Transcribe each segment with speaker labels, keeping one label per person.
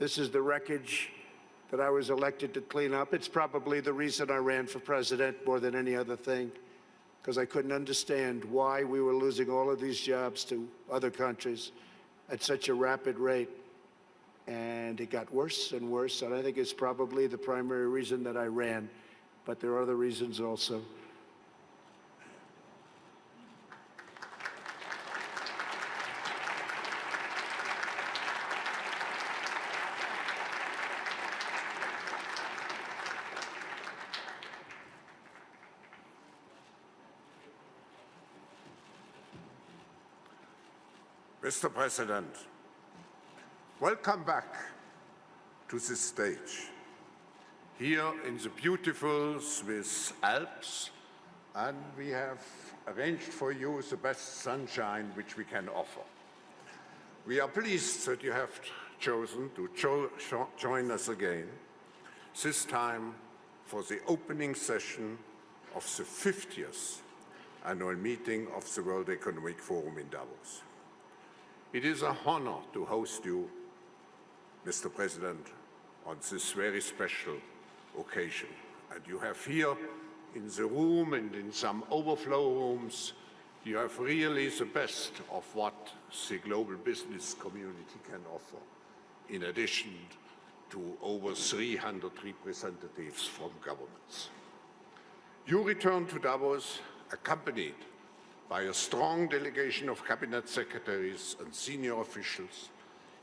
Speaker 1: This is the wreckage that I was elected to clean up. It's probably the reason I ran for president more than any other thing, because I couldn't understand why we were losing all of these jobs to other countries at such a rapid rate. And it got worse and worse, and I think it's probably the primary reason that I ran, but there are other reasons also.
Speaker 2: Mr. President, welcome back to this stage, here in the beautiful Swiss Alps, and we have arranged for you the best sunshine which we can offer. We are pleased that you have chosen to join us again, this time for the opening session of the 50th annual meeting of the World Economic Forum in Davos. It is an honor to host you, Mr. President, on this very special occasion. And you have here in the room and in some overflow rooms, you have really the best of what the global business community can offer, in addition to over 300 representatives from governments. You return to Davos accompanied by a strong delegation of cabinet secretaries and senior officials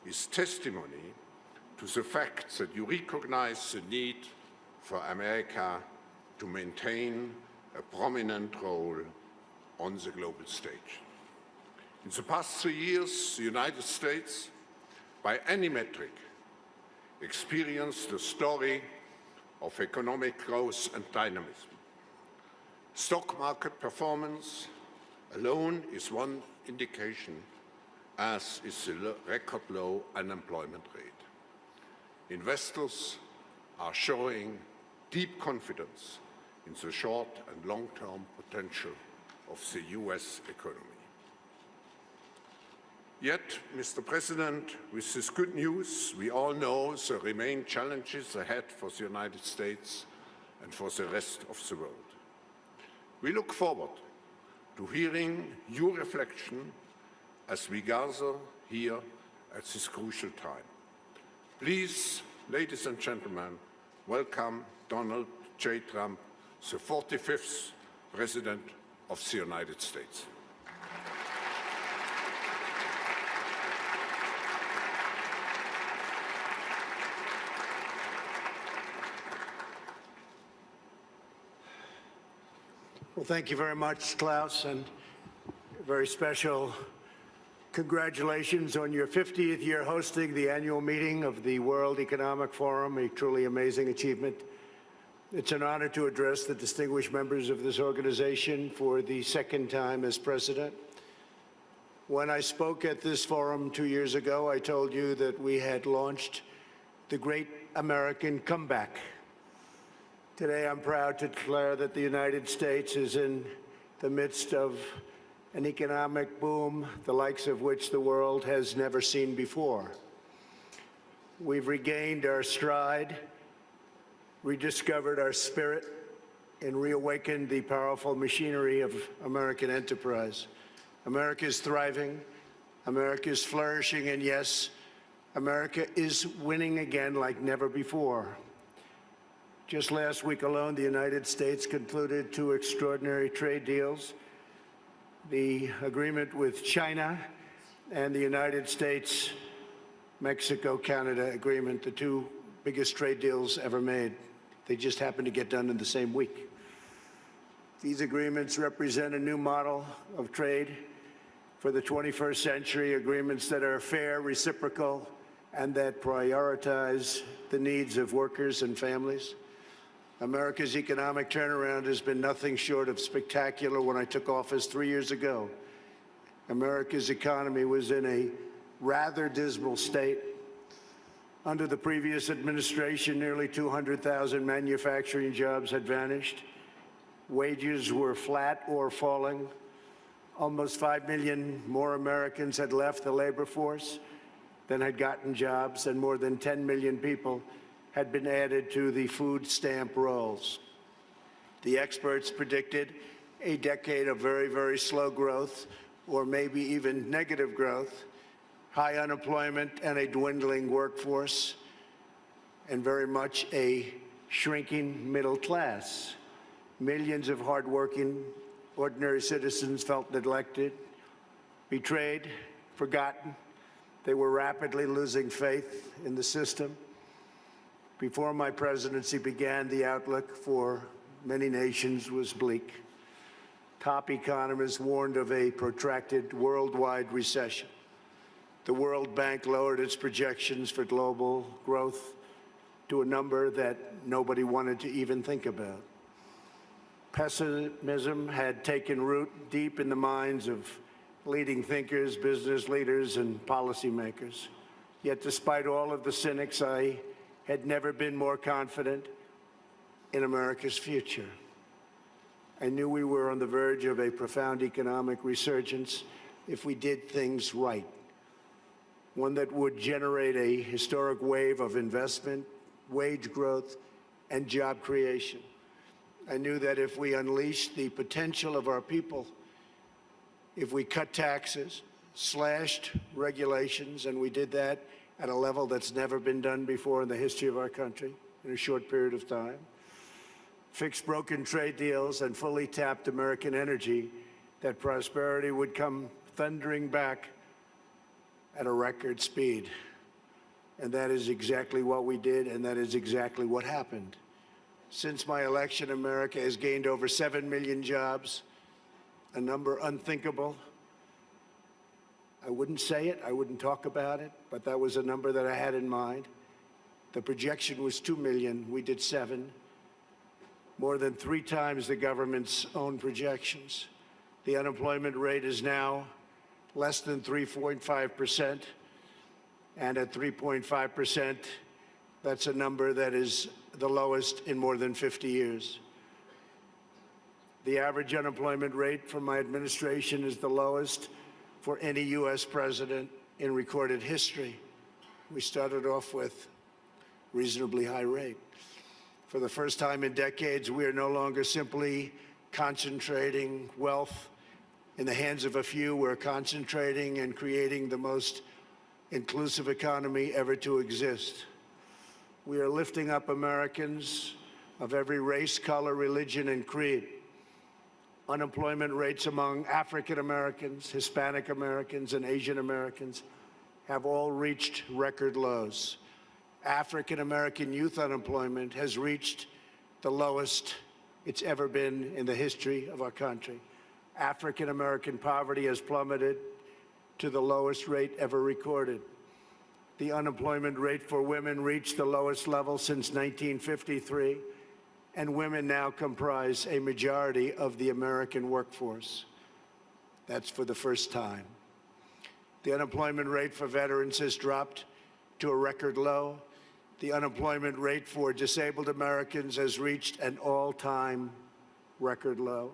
Speaker 2: is testimony to the fact that you recognize the need for America to maintain a prominent role on the global stage. In the past 3 years, the United States, by any metric, experienced a story of economic growth and dynamism. Stock market performance alone is one indication, as is the record low unemployment rate. Investors are showing deep confidence in the short and long-term potential of the US economy. Yet, Mr. President, with this good news, we all know there remain challenges ahead for the United States and for the rest of the world. We look forward to hearing your reflection as we gather here at this crucial time. Please, ladies and gentlemen, welcome Donald J. Trump, the 45th President of the United States.
Speaker 1: Well, thank you very much, Klaus, and very special congratulations on your 50th year hosting the annual meeting of the World Economic Forum, a truly amazing achievement. It's an honor to address the distinguished members of this organization for the second time as president. When I spoke at this forum 2 years ago, I told you that we had launched the Great American Comeback. Today, I'm proud to declare that the United States is in the midst of an economic boom, the likes of which the world has never seen before. We've regained our stride, rediscovered our spirit, and reawakened the powerful machinery of American enterprise. America is thriving, America is flourishing, and yes, America is winning again like never before. Just last week alone, the United States concluded 2 extraordinary trade deals, the agreement with China and the United States-Mexico-Canada agreement, the 2 biggest trade deals ever made. They just happened to get done in the same week. These agreements represent a new model of trade for the 21st century, agreements that are fair, reciprocal, and that prioritize the needs of workers and families. America's economic turnaround has been nothing short of spectacular. When I took office 3 years ago, America's economy was in a rather dismal state. Under the previous administration, nearly 200,000 manufacturing jobs had vanished. Wages were flat or falling. Almost 5 million more Americans had left the labor force. than had gotten jobs, and more than 10 million people had been added to the food stamp rolls. The experts predicted a decade of very, very slow growth, or maybe even negative growth, high unemployment and a dwindling workforce, and very much a shrinking middle class. Millions of hardworking, ordinary citizens felt neglected, betrayed, forgotten. They were rapidly losing faith in the system. Before my presidency began, the outlook for many nations was bleak. Top economists warned of a protracted worldwide recession. The World Bank lowered its projections for global growth to a number that nobody wanted to even think about. Pessimism had taken root deep in the minds of leading thinkers, business leaders, and policymakers. Yet despite all of the cynics, I had never been more confident in America's future. I knew we were on the verge of a profound economic resurgence if we did things right, one that would generate a historic wave of investment, wage growth, and job creation. I knew that if we unleashed the potential of our people, if we cut taxes, slashed regulations, and we did that at a level that's never been done before in the history of our country in a short period of time, fixed broken trade deals, and fully tapped American energy, that prosperity would come thundering back at a record speed. And that is exactly what we did, and that is exactly what happened. Since my election, America has gained over 7 million jobs, a number unthinkable. I wouldn't say it, I wouldn't talk about it, but that was a number that I had in mind. The projection was 2 million, we did 7, more than 3 times the government's own projections. The unemployment rate is now less than 3.5%, and at 3.5%, that's a number that is the lowest in more than 50 years. The average unemployment rate for my administration is the lowest for any U.S. president in recorded history. We started off with a reasonably high rate. For the first time in decades, we are no longer simply concentrating wealth in the hands of a few. We're concentrating and creating the most inclusive economy ever to exist. We are lifting up Americans of every race, color, religion, and creed. Unemployment rates among African Americans, Hispanic Americans, and Asian Americans have all reached record lows. African American youth unemployment has reached the lowest it's ever been in the history of our country. African American poverty has plummeted to the lowest rate ever recorded. The unemployment rate for women reached the lowest level since 1953, and women now comprise a majority of the American workforce. That's for the first time. The unemployment rate for veterans has dropped to a record low. The unemployment rate for disabled Americans has reached an all-time record low.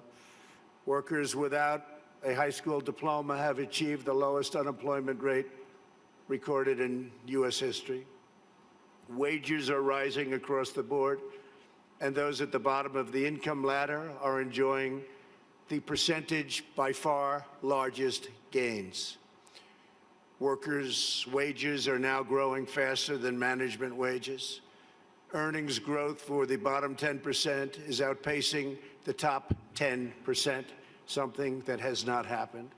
Speaker 1: Workers without a high school diploma have achieved the lowest unemployment rate recorded in U.S. history. Wages are rising across the board, and those at the bottom of the income ladder are enjoying the percentage by far largest gains. Workers' wages are now growing faster than management wages. Earnings growth for the bottom 10% is outpacing the top 10%, something that has not happened.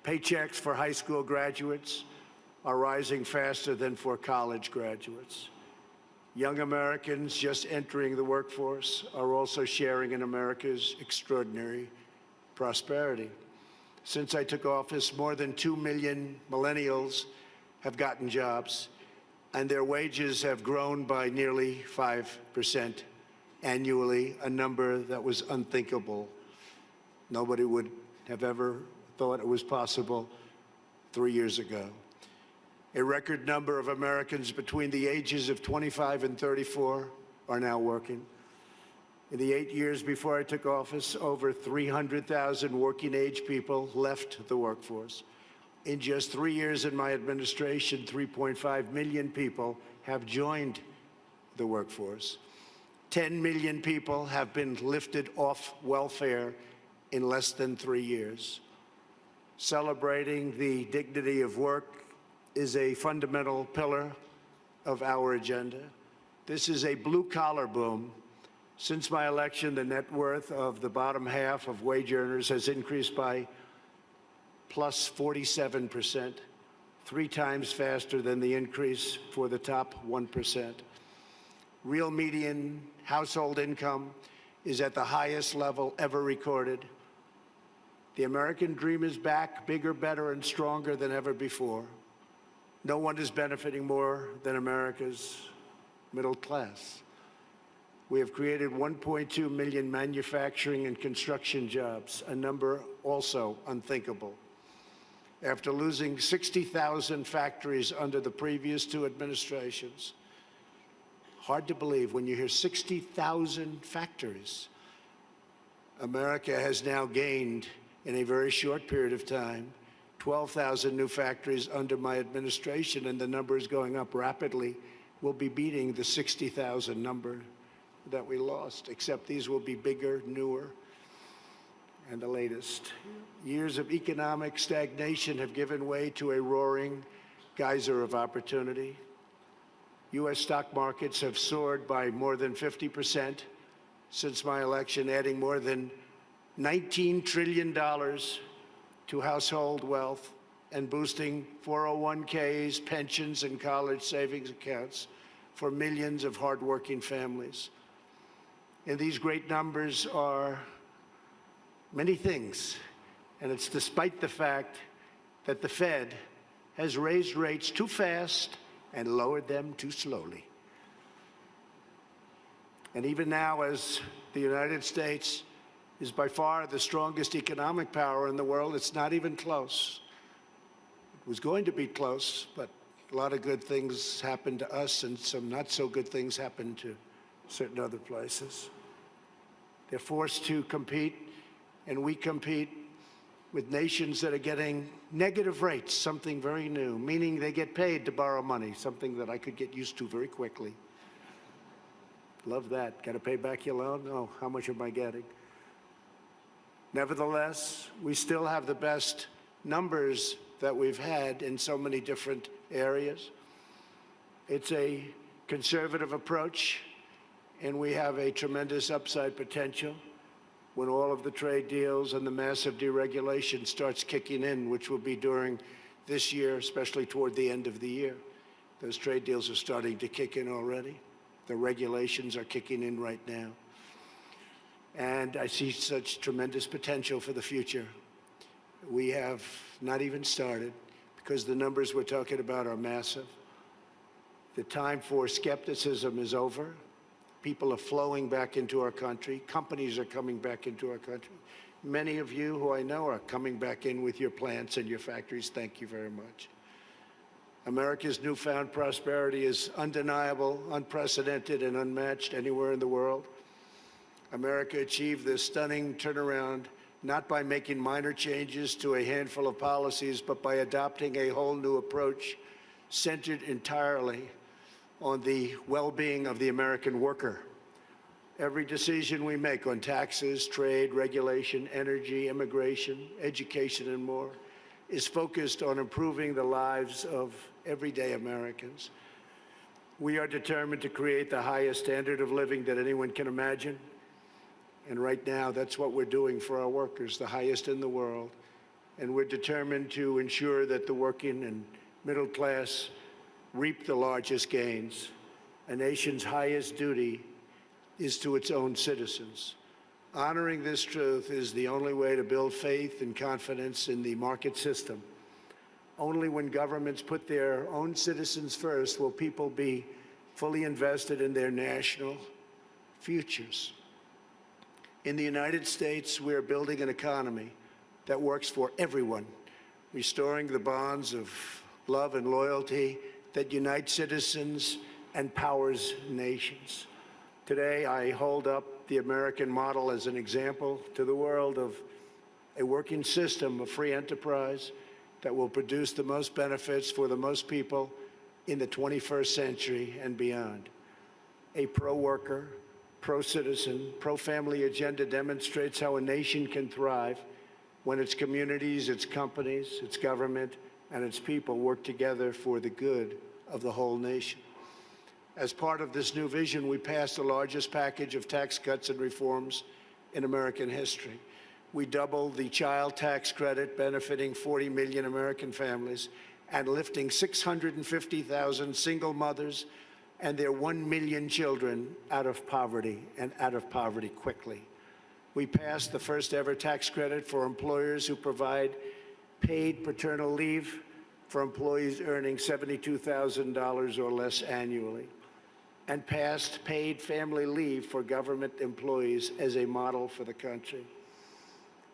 Speaker 1: Paychecks for high school graduates are rising faster than for college graduates. Young Americans just entering the workforce are also sharing in America's extraordinary prosperity. Since I took office, more than 2 million millennials have gotten jobs, and their wages have grown by nearly 5% annually, a number that was unthinkable. Nobody would have ever thought it was possible 3 years ago. A record number of Americans between the ages of 25 and 34 are now working. In the 8 years before I took office, over 300,000 working-age people left the workforce. In just 3 years in my administration, 3.5 million people have joined the workforce. 10 million people have been lifted off welfare in less than 3 years. Celebrating the dignity of work is a fundamental pillar of our agenda. This is a blue-collar boom. Since my election, the net worth of the bottom half of wage earners has increased by plus 47%, 3 times faster than the increase for the top 1%. Real median household income is at the highest level ever recorded. The American dream is back, bigger, better, and stronger than ever before. No one is benefiting more than America's middle class. We have created 1.2 million manufacturing and construction jobs, a number also unthinkable. After losing 60,000 factories under the previous 2 administrations, hard to believe when you hear 60,000 factories. America has now gained, in a very short period of time, 12,000 new factories under my administration, and the number is going up rapidly. We'll be beating the 60,000 number that we lost, except these will be bigger, newer, and the latest. Years of economic stagnation have given way to a roaring geyser of opportunity. U.S. stock markets have soared by more than 50% since my election, adding more than $19 trillion to household wealth and boosting 401ks, pensions, and college savings accounts for millions of hardworking families. And these great numbers are many things, and it's despite the fact that the Fed has raised rates too fast and lowered them too slowly. And even now, as the United States is by far the strongest economic power in the world, it's not even close. It was going to be close, but a lot of good things happened to us and some not so good things happened to certain other places. They're forced to compete, and we compete with nations that are getting negative rates, something very new, meaning they get paid to borrow money, something that I could get used to very quickly. Love that. Got to pay back your loan? Oh, how much am I getting? Nevertheless, we still have the best numbers that we've had in so many different areas. It's a conservative approach, and we have a tremendous upside potential when all of the trade deals and the massive deregulation starts kicking in, which will be during this year, especially toward the end of the year. Those trade deals are starting to kick in already. The regulations are kicking in right now. And I see such tremendous potential for the future. We have not even started because the numbers we're talking about are massive. The time for skepticism is over. People are flowing back into our country. Companies are coming back into our country. Many of you who I know are coming back in with your plants and your factories. Thank you very much. America's newfound prosperity is undeniable, unprecedented, and unmatched anywhere in the world. America achieved this stunning turnaround not by making minor changes to a handful of policies, but by adopting a whole new approach centered entirely on the well-being of the American worker. Every decision we make on taxes, trade, regulation, energy, immigration, education, and more is focused on improving the lives of everyday Americans. We are determined to create the highest standard of living that anyone can imagine. And right now, that's what we're doing for our workers, the highest in the world. And we're determined to ensure that the working and middle class reap the largest gains. A nation's highest duty is to its own citizens. Honoring this truth is the only way to build faith and confidence in the market system. Only when governments put their own citizens first will people be fully invested in their national futures. In the United States, we are building an economy that works for everyone, restoring the bonds of love and loyalty that unite citizens and powers nations. Today, I hold up the American model as an example to the world of a working system of free enterprise, that will produce the most benefits for the most people in the 21st century and beyond. A pro-worker, pro-citizen, pro-family agenda demonstrates how a nation can thrive when its communities, its companies, its government, and its people work together for the good of the whole nation. As part of this new vision, we passed the largest package of tax cuts and reforms in American history. We doubled the child tax credit, benefiting 40 million American families and lifting 650,000 single mothers and their 1 million children out of poverty, and out of poverty quickly. We passed the first ever tax credit for employers who provide paid paternal leave for employees earning $72,000 or less annually, and passed paid family leave for government employees as a model for the country.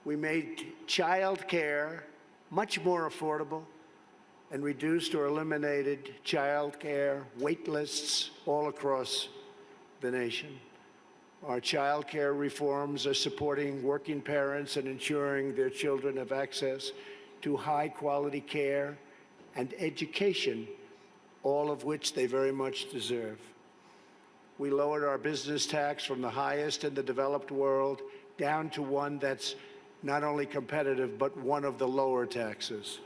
Speaker 1: We made child care much more affordable and reduced or eliminated child care wait lists all across the nation. Our child care reforms are supporting working parents and ensuring their children have access to high-quality care and education, all of which they very much deserve. We lowered our business tax from the highest in the developed world down to one that's not only competitive, but one of the lower taxes.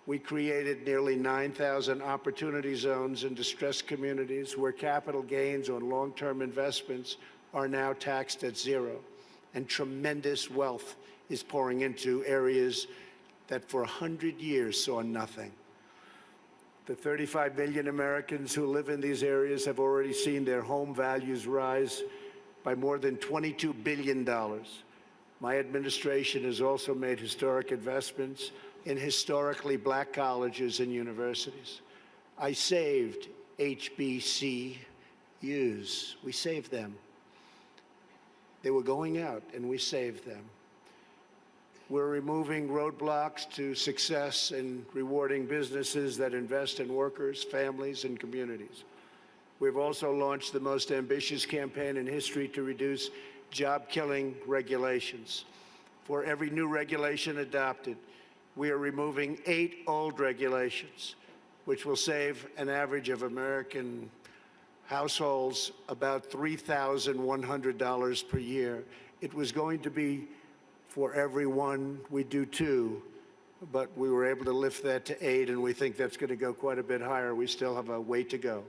Speaker 1: We created nearly 9,000 opportunity zones in distressed communities where capital gains on long-term investments are now taxed at zero, and tremendous wealth is pouring into areas that for 100 years saw nothing. The 35 million Americans who live in these areas have already seen their home values rise by more than $22 billion. My administration has also made historic investments in historically black colleges and universities. I saved HBCUs. We saved them. They were going out, and we saved them. We're removing roadblocks to success and rewarding businesses that invest in workers, families, and communities. We've also launched the most ambitious campaign in history to reduce job-killing regulations. For every new regulation adopted, we are removing 8 old regulations, which will save an average of American households about $3,100 per year. It was going to be for every one, we do 2, but we were able to lift that to 8, and we think that's going to go quite a bit higher. We still have a way to go.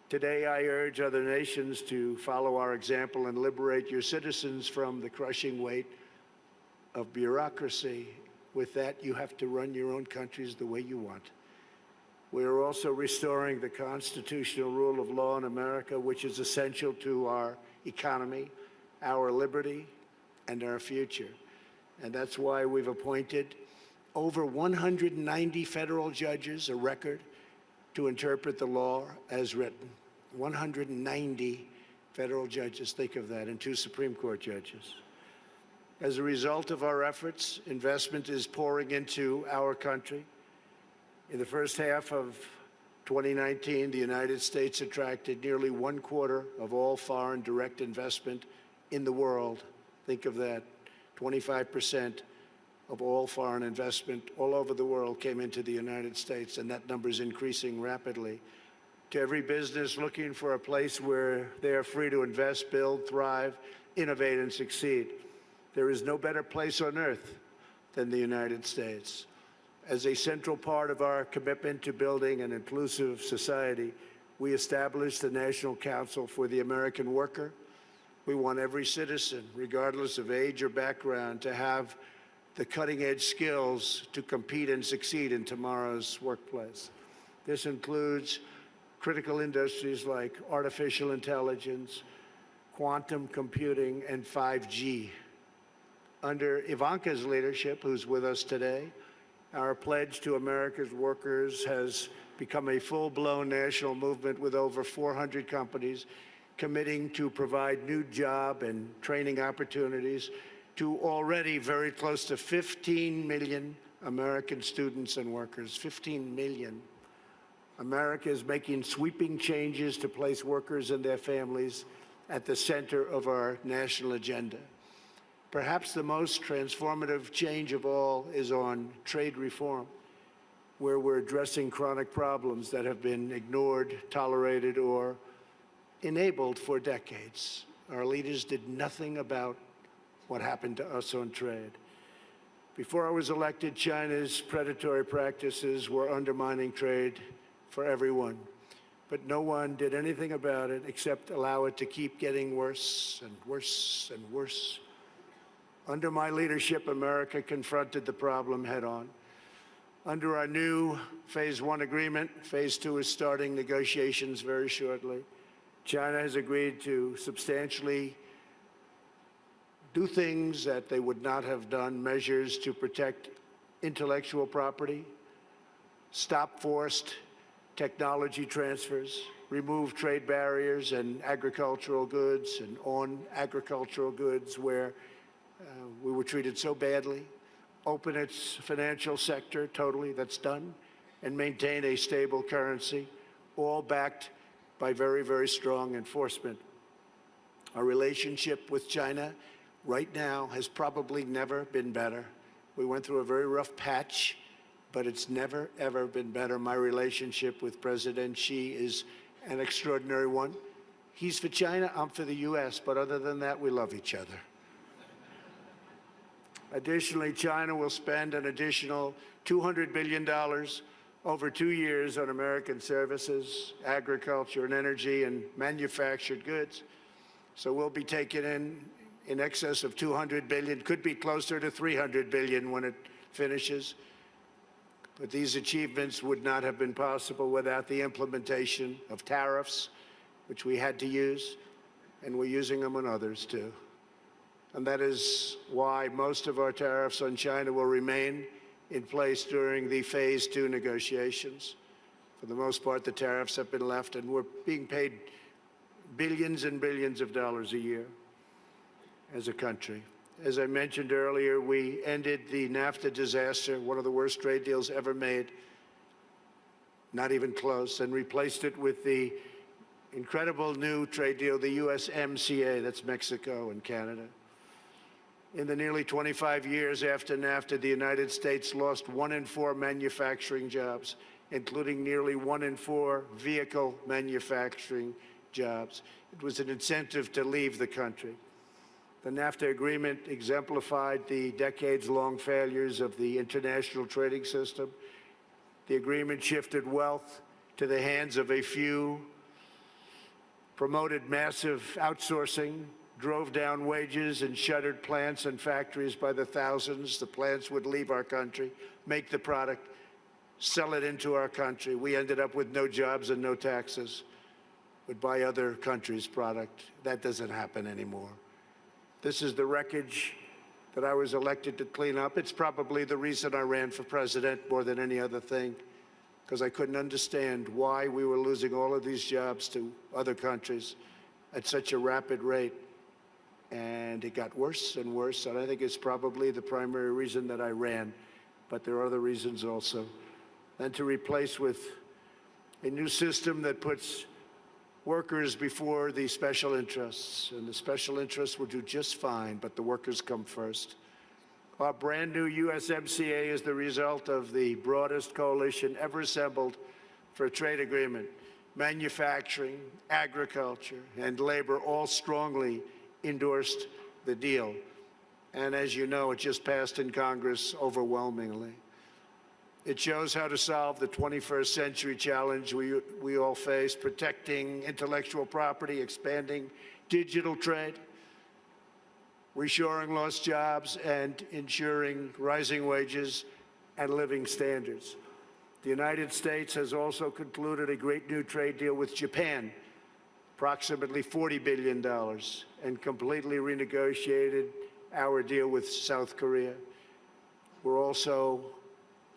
Speaker 1: Today, I urge other nations to follow our example and liberate your citizens from the crushing weight of bureaucracy. With that, you have to run your own countries the way you want. We are also restoring the constitutional rule of law in America, which is essential to our economy, our liberty, and our future. And that's why we've appointed over 190 federal judges, a record, to interpret the law as written. 190 federal judges, think of that, and 2 Supreme Court judges. As a result of our efforts, investment is pouring into our country. In the first half of 2019, the United States attracted nearly 1/4 of all foreign direct investment in the world. Think of that. 25% of all foreign investment all over the world came into the United States, and that number is increasing rapidly. To every business looking for a place where they are free to invest, build, thrive, innovate, and succeed, there is no better place on earth than the United States. As a central part of our commitment to building an inclusive society, we established the National Council for the American Worker. We want every citizen, regardless of age or background, to have the cutting-edge skills to compete and succeed in tomorrow's workplace. This includes critical industries like artificial intelligence, quantum computing, and 5G. Under Ivanka's leadership, who's with us today, our pledge to America's workers has become a full-blown national movement with over 400 companies committing to provide new job and training opportunities to already very close to 15 million American students and workers. 15 million. America is making sweeping changes to place workers and their families at the center of our national agenda. Perhaps the most transformative change of all is on trade reform, where we're addressing chronic problems that have been ignored, tolerated, or enabled for decades. Our leaders did nothing about what happened to us on trade. Before I was elected, China's predatory practices were undermining trade for everyone. But no one did anything about it except allow it to keep getting worse and worse and worse. Under my leadership, America confronted the problem head-on. Under our new Phase 1 agreement, Phase 2 is starting negotiations very shortly. China has agreed to substantially do things that they would not have done, measures to protect intellectual property, stop forced technology transfers, remove trade barriers and agricultural goods and on agricultural goods where we were treated so badly, open its financial sector totally, that's done, and maintain a stable currency, all backed by very, very strong enforcement. Our relationship with China right now has probably never been better. We went through a very rough patch, but it's never, ever been better. My relationship with President Xi is an extraordinary one. He's for China, I'm for the U.S., but other than that, we love each other. Additionally, China will spend an additional $200 billion over 2 years on American services, agriculture and energy, and manufactured goods. So we'll be taking in excess of $200 billion, could be closer to $300 billion when it finishes. But these achievements would not have been possible without the implementation of tariffs, which we had to use, and we're using them on others too. And that is why most of our tariffs on China will remain in place during the Phase 2 negotiations. For the most part, the tariffs have been left, and we're being paid billions and billions of dollars a year as a country. As I mentioned earlier, we ended the NAFTA disaster, one of the worst trade deals ever made, not even close, and replaced it with the incredible new trade deal, the USMCA, that's Mexico and Canada. In the nearly 25 years after NAFTA, the United States lost 1 in 4 manufacturing jobs, including nearly 1 in 4 vehicle manufacturing jobs. It was an incentive to leave the country. The NAFTA agreement exemplified the decades-long failures of the international trading system. The agreement shifted wealth to the hands of a few, promoted massive outsourcing, drove down wages, and shuttered plants and factories by the thousands. The plants would leave our country, make the product, sell it into our country. We ended up with no jobs and no taxes. Would buy other countries' product. That doesn't happen anymore. This is the wreckage that I was elected to clean up. It's probably the reason I ran for president more than any other thing, because I couldn't understand why we were losing all of these jobs to other countries at such a rapid rate. And it got worse and worse, and I think it's probably the primary reason that I ran, but there are other reasons also. And to replace with a new system that puts workers before the special interests, and the special interests will do just fine, but the workers come first. Our brand new USMCA is the result of the broadest coalition ever assembled for a trade agreement. Manufacturing, agriculture, and labor all strongly endorsed the deal. And as you know, it just passed in Congress overwhelmingly. It shows how to solve the 21st century challenge we all face, protecting intellectual property, expanding digital trade, reshoring lost jobs, and ensuring rising wages and living standards. The United States has also concluded a great new trade deal with Japan, approximately $40 billion, and completely renegotiated our deal with South Korea. We're also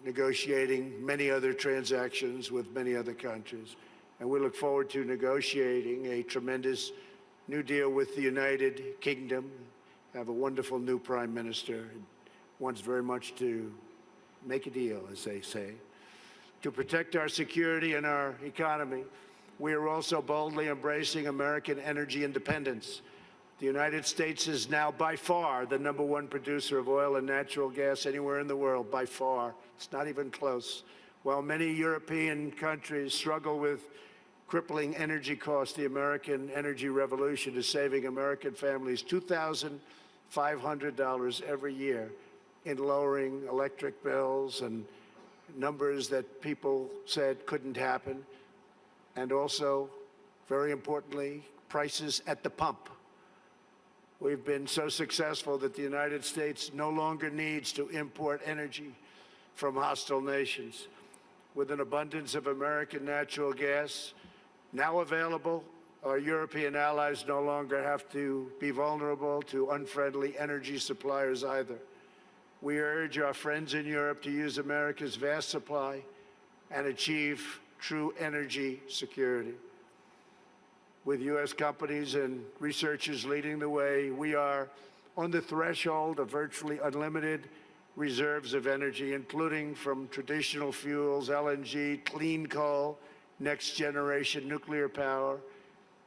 Speaker 1: negotiating many other transactions with many other countries. And we look forward to negotiating a tremendous new deal with the United Kingdom. Have a wonderful new prime minister who wants very much to make a deal, as they say. To protect our security and our economy, we are also boldly embracing American energy independence. The United States is now by far the #1 producer of oil and natural gas anywhere in the world, by far. It's not even close. While many European countries struggle with crippling energy costs, the American energy revolution is saving American families $2,500 every year in lowering electric bills and numbers that people said couldn't happen. And also, very importantly, prices at the pump. We've been so successful that the United States no longer needs to import energy from hostile nations. With an abundance of American natural gas now available, our European allies no longer have to be vulnerable to unfriendly energy suppliers either. We urge our friends in Europe to use America's vast supply and achieve true energy security. With U.S. companies and researchers leading the way, we are on the threshold of virtually unlimited reserves of energy, including from traditional fuels, LNG, clean coal, next-generation nuclear power,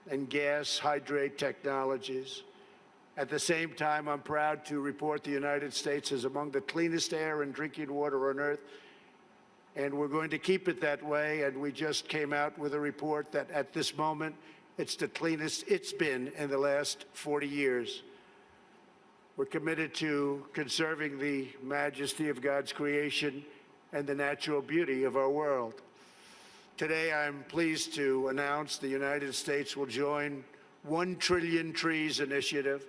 Speaker 1: and gas hydrate technologies. At the same time, I'm proud to report the United States is among the cleanest air and drinking water on Earth, and we're going to keep it that way. And we just came out with a report that at this moment, it's the cleanest it's been in the last 40 years. We're committed to conserving the majesty of God's creation and the natural beauty of our world. Today, I'm pleased to announce the United States will join 1 Trillion Trees initiative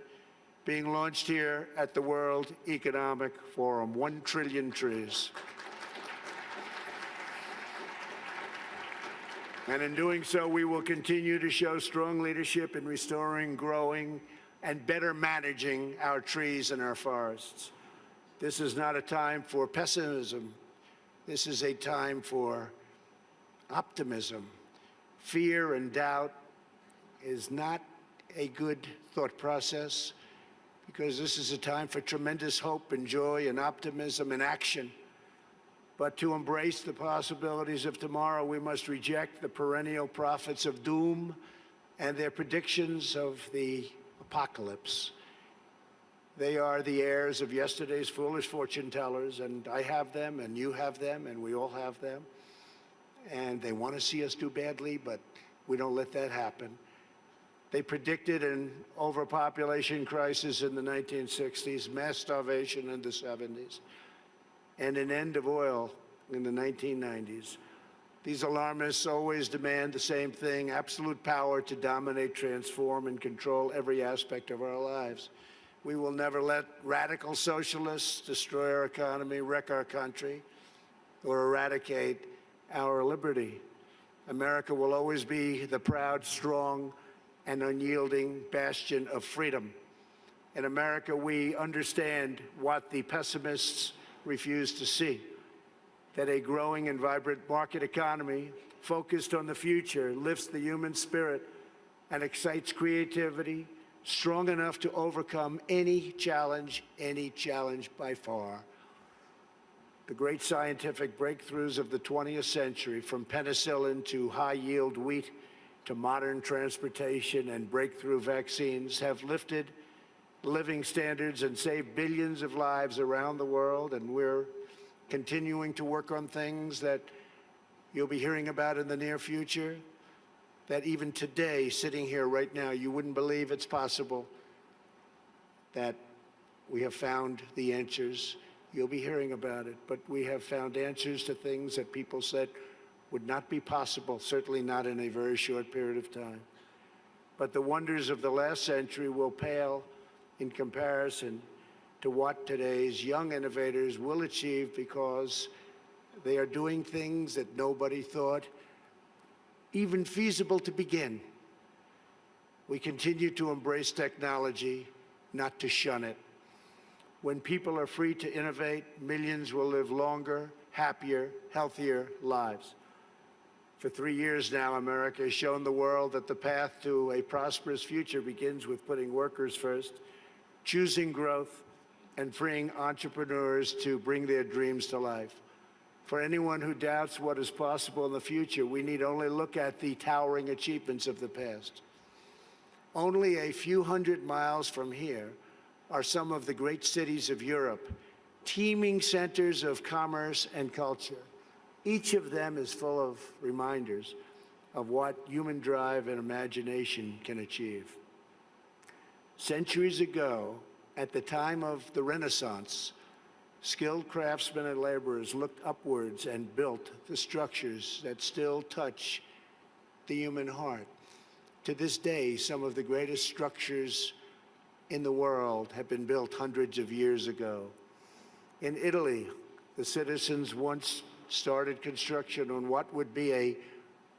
Speaker 1: being launched here at the World Economic Forum. 1 trillion trees. And in doing so, we will continue to show strong leadership in restoring, growing, and better managing our trees and our forests. This is not a time for pessimism. This is a time for optimism. Fear and doubt is not a good thought process, because this is a time for tremendous hope and joy and optimism and action. But to embrace the possibilities of tomorrow, we must reject the perennial prophets of doom and their predictions of the apocalypse. They are the heirs of yesterday's foolish fortune tellers, and I have them, and you have them, and we all have them. And they want to see us do badly, but we don't let that happen. They predicted an overpopulation crisis in the 1960s, mass starvation in the 70s, and an end of oil in the 1990s. These alarmists always demand the same thing: absolute power to dominate, transform, and control every aspect of our lives. We will never let radical socialists destroy our economy, wreck our country, or eradicate our liberty. America will always be the proud, strong, and unyielding bastion of freedom. In America, we understand what the pessimists refuse to see: that a growing and vibrant market economy focused on the future lifts the human spirit and excites creativity strong enough to overcome any challenge by far. The great scientific breakthroughs of the 20th century, from penicillin to high-yield wheat to modern transportation and breakthrough vaccines, have lifted living standards and saved billions of lives around the world. And we're continuing to work on things that you'll be hearing about in the near future, that even today, sitting here right now, you wouldn't believe it's possible, that we have found the answers. You'll be hearing about it, but we have found answers to things that people said would not be possible, certainly not in a very short period of time. But the wonders of the last century will pale in comparison to what today's young innovators will achieve, because they are doing things that nobody thought even feasible to begin. We continue to embrace technology, not to shun it. When people are free to innovate, millions will live longer, happier, healthier lives. For 3 years now, America has shown the world that the path to a prosperous future begins with putting workers first, choosing growth, and freeing entrepreneurs to bring their dreams to life. For anyone who doubts what is possible in the future, we need only look at the towering achievements of the past. Only a few hundred miles from here are some of the great cities of Europe, teeming centers of commerce and culture. Each of them is full of reminders of what human drive and imagination can achieve. Centuries ago, at the time of the Renaissance, skilled craftsmen and laborers looked upwards and built the structures that still touch the human heart. To this day, some of the greatest structures in the world have been built hundreds of years ago. In Italy, the citizens once started construction on what would be a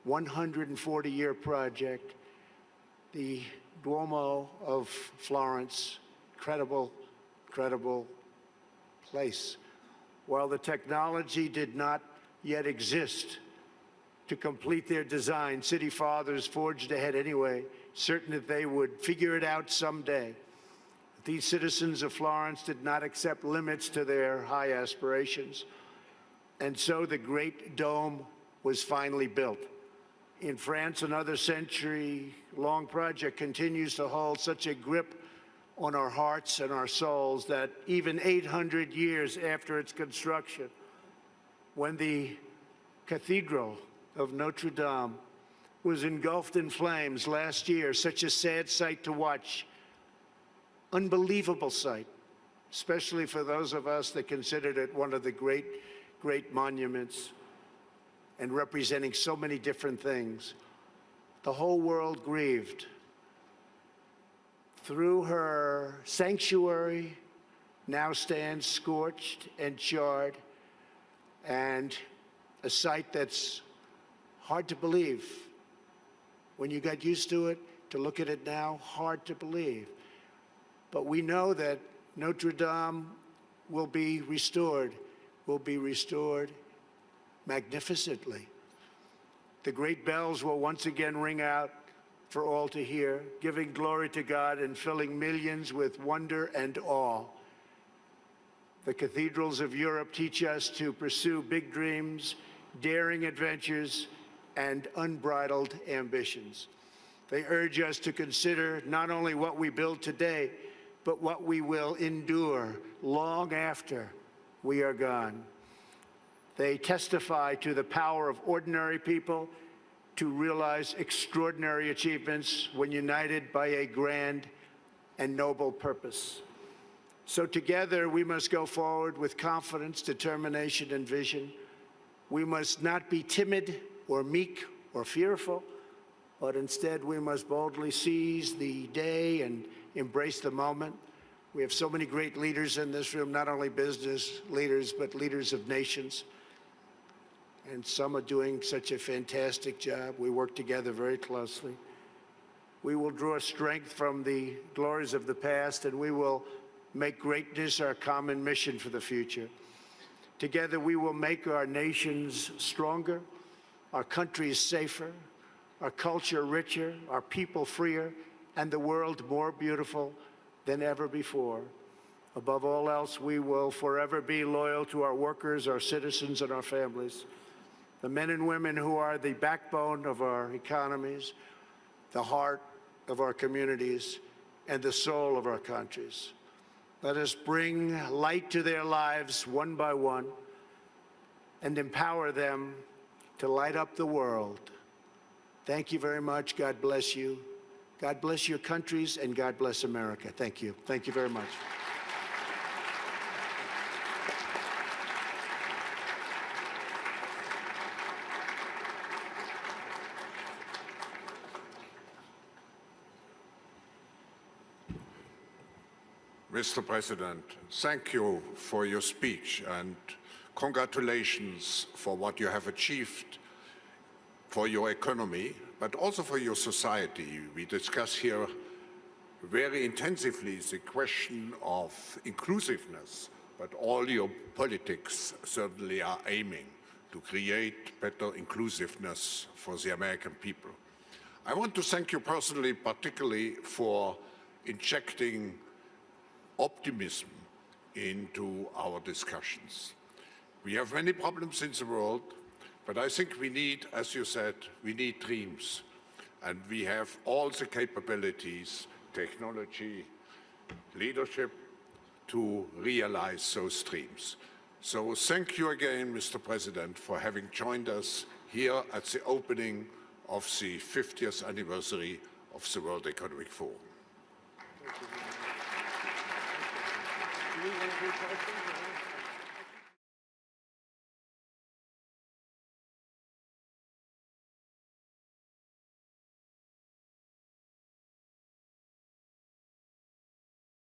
Speaker 1: 140-year project, the Duomo of Florence. Incredible, incredible place. While the technology did not yet exist to complete their design, city fathers forged ahead anyway, certain that they would figure it out someday. These citizens of Florence did not accept limits to their high aspirations, and so the Great Dome was finally built. In France, another century-long project continues to hold such a grip on our hearts and our souls that even 800 years after its construction, when the Cathedral of Notre Dame was engulfed in flames last year, such a sad sight to watch, unbelievable sight, especially for those of us that considered it one of the great monuments and representing so many different things. The whole world grieved. Through her sanctuary now stands scorched and charred, and a sight that's hard to believe. When you got used to it, to look at it now, hard to believe. But we know that Notre Dame will be restored magnificently. The great bells will once again ring out for all to hear, giving glory to God and filling millions with wonder and awe. The cathedrals of Europe teach us to pursue big dreams, daring adventures, and unbridled ambitions. They urge us to consider not only what we build today, but what we will endure long after we are gone. They testify to the power of ordinary people to realize extraordinary achievements when united by a grand and noble purpose. So together we must go forward with confidence, determination, and vision. We must not be timid or meek or fearful, but instead we must boldly seize the day and embrace the moment. We have so many great leaders in this room, not only business leaders, but leaders of nations. And some are doing such a fantastic job. We work together very closely. We will draw strength from the glories of the past, and we will make greatness our common mission for the future. Together, we will make our nations stronger, our countries safer, our culture richer, our people freer, and the world more beautiful than ever before. Above all else, we will forever be loyal to our workers, our citizens, and our families, the men and women who are the backbone of our economies, the heart of our communities, and the soul of our countries. Let us bring light to their lives one by one and empower them to light up the world. Thank you very much. God bless you. God bless your countries, and God bless America. Thank you. Thank you very much.
Speaker 2: Mr. President, thank you for your speech and congratulations for what you have achieved for your economy, but also for your society. We discuss here very intensively the question of inclusiveness, but all your politics certainly are aiming to create better inclusiveness for the American people. I want to thank you personally, particularly for injecting optimism into our discussions. We have many problems in the world, but I think we need, as you said, we need dreams. and we have all the capabilities, technology, leadership to realize those dreams. So thank you again, Mr. President, for having joined us here at the opening of the 50th anniversary of the World Economic Forum.
Speaker 1: Do we want to do questions?